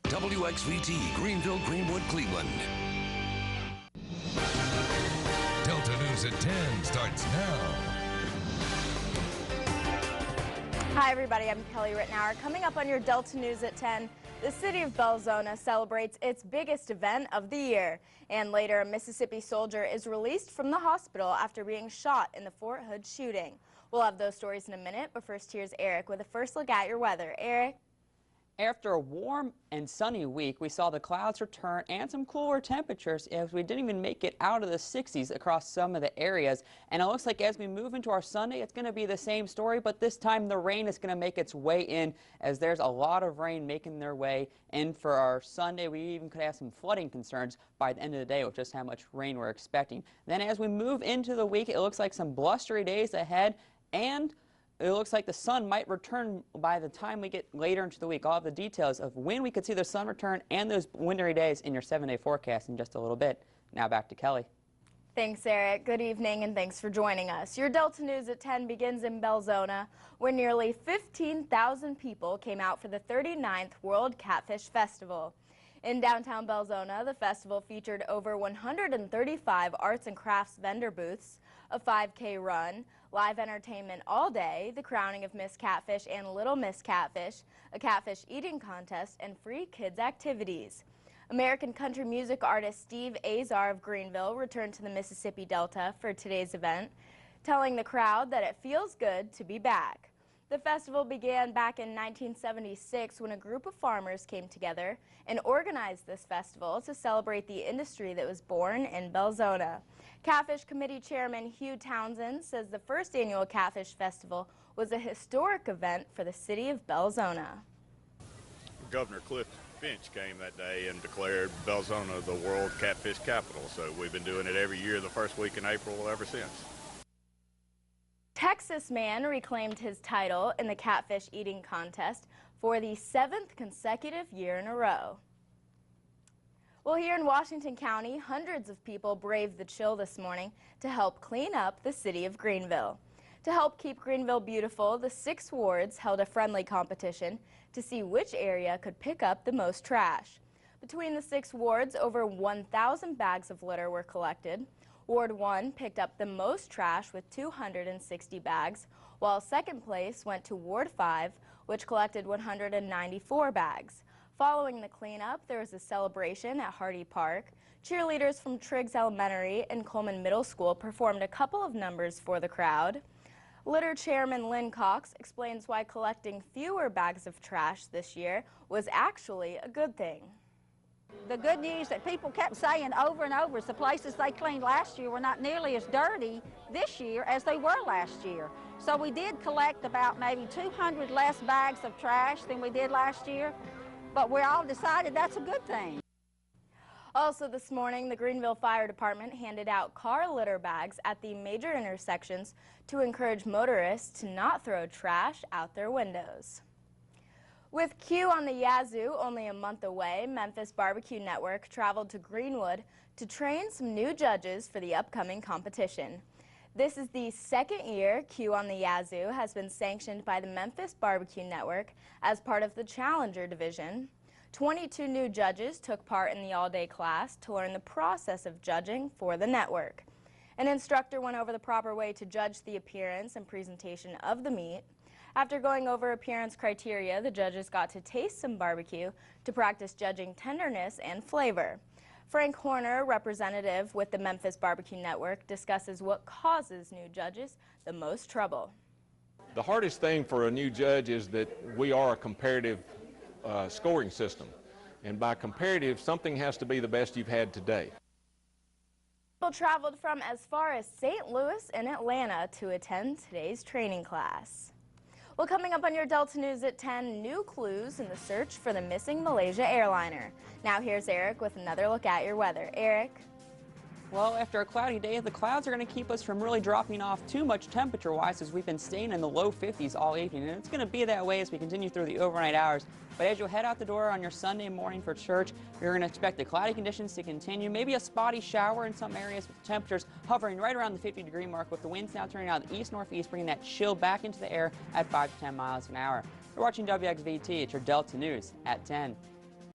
WXVT, Greenville, Greenwood, Cleveland. Delta News at 10 starts now. Hi everybody, I'm Kelly Rittenauer. Coming up on your Delta News at 10, the city of Belzona celebrates its biggest event of the year. And later, a Mississippi soldier is released from the hospital after being shot in the Fort Hood shooting. We'll have those stories in a minute, but first here's Eric with a first look at your weather. Eric? After a warm and sunny week, we saw the clouds return and some cooler temperatures as we didn't even make it out of the 60s across some of the areas. And it looks like as we move into our Sunday, it's going to be the same story, but this time the rain is going to make its way in as there's a lot of rain making their way in for our Sunday. We even could have some flooding concerns by the end of the day with just how much rain we're expecting. Then as we move into the week, it looks like some blustery days ahead, and it looks like the sun might return by the time we get later into the week. I'll have the details of when we could see the sun return and those wintry days in your 7-day forecast in just a little bit. Now back to Kelly. Thanks, Eric. Good evening and thanks for joining us. Your Delta News at 10 begins in Belzona, where nearly 15,000 people came out for the 39th World Catfish Festival. In downtown Belzona, the festival featured over 135 arts and crafts vendor booths, a 5K run, live entertainment all day, the crowning of Miss Catfish and Little Miss Catfish, a catfish eating contest, and free kids activities. American country music artist Steve Azar of Greenville returned to the Mississippi Delta for today's event, telling the crowd that it feels good to be back. The festival began back in 1976 when a group of farmers came together and organized this festival to celebrate the industry that was born in Belzona. Catfish Committee Chairman Hugh Townsend says the first annual Catfish Festival was a historic event for the city of Belzona. Governor Cliff Finch came that day and declared Belzona the World Catfish Capital, so we've been doing it every year the first week in April ever since. Texas man reclaimed his title in the catfish eating contest for the 7th consecutive year in a row. Well, here in Washington County, hundreds of people braved the chill this morning to help clean up the city of Greenville. To help keep Greenville beautiful, the 6 wards held a friendly competition to see which area could pick up the most trash. Between the 6 wards, over 1,000 bags of litter were collected. Ward 1 picked up the most trash with 260 bags, while second place went to Ward 5, which collected 194 bags. Following the cleanup, there was a celebration at Hardy Park. Cheerleaders from Triggs Elementary and Coleman Middle School performed a couple of numbers for the crowd. Litter Chairman Lynn Cox explains why collecting fewer bags of trash this year was actually a good thing. The good news that people kept saying over and over is the places they cleaned last year were not nearly as dirty this year as they were last year. So we did collect about maybe 200 less bags of trash than we did last year, but we all decided that's a good thing. Also this morning, the Greenville Fire Department handed out car litter bags at the major intersections to encourage motorists to not throw trash out their windows. With Q on the Yazoo only a month away, Memphis Barbecue Network traveled to Greenwood to train some new judges for the upcoming competition. This is the second year Q on the Yazoo has been sanctioned by the Memphis Barbecue Network as part of the Challenger Division. 22 new judges took part in the all-day class to learn the process of judging for the network. An instructor went over the proper way to judge the appearance and presentation of the meat. After going over appearance criteria, the judges got to taste some barbecue to practice judging tenderness and flavor. Frank Horner, representative with the Memphis Barbecue Network, discusses what causes new judges the most trouble. The hardest thing for a new judge is that we are a comparative scoring system. And by comparative, something has to be the best you've had today. People traveled from as far as St. Louis and Atlanta to attend today's training class. Well, coming up on your Delta News at 10, new clues in the search for the missing Malaysia airliner. Now here's Eric with another look at your weather. Eric? Well, after a cloudy day, the clouds are going to keep us from really dropping off too much temperature-wise as we've been staying in the low 50s all evening. And it's going to be that way as we continue through the overnight hours. But as you head out the door on your Sunday morning for church, you're going to expect the cloudy conditions to continue. Maybe a spotty shower in some areas with temperatures hovering right around the 50-degree mark, with the winds now turning out east-northeast, bringing that chill back into the air at 5 to 10 miles an hour. You're watching WXVT. It's your Delta News at 10.